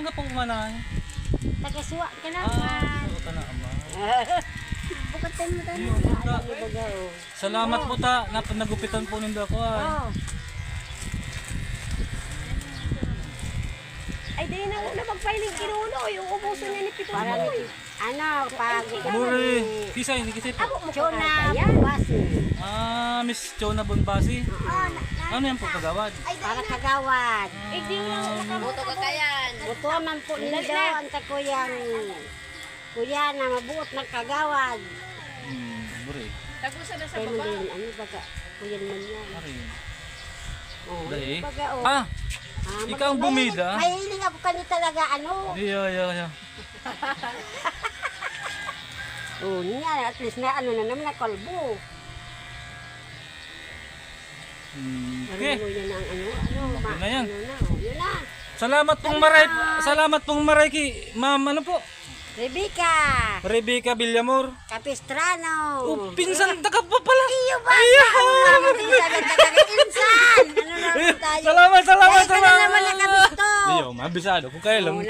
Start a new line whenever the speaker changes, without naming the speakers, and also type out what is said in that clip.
Saan ka po umanahan?
Taga-suwa ka na.
So ka na ama.
Bukatan mo tayo.
Yun, ta. Salamat po ta. Nagupitan po nindo ako ah.
Ay, di na una magpailing kinulo. Yung ubuso niya ni Pito. Ano, pag...
Muri. Kisay, hindi kisay po.
Chona Bonbasi.
Miss Chona Bonbasi. Ano yan po kagawad?
Para kagawad.
Buto ka kayan.
Buto man po nindo ang takuyang kuya na mabuot ng kagawad.
Muri.
Tagusa na sa
Kaya mo
baba.
din, ano baga, kuyan man yan.
Ari.
Oh,
Dahil?
baga, oh.
Ikaw ang bumida.
Mahiling ako kanina talaga, ano.
Yeah.
Oh, niya, at least na ano na naman na kalbo.
Okay.
Ano yun ang ano,
Okay na yan.
Yun na.
Salamat pong maray ki Ma'am ano po? Rebecca Villamor.
Capistrano.
Pinsan taga pa pala.
Iyo ba? Ano naman tayo?
Salamat.
Kaya ka na naman nakabisto.
Iyo, mabisado ko kayo lang.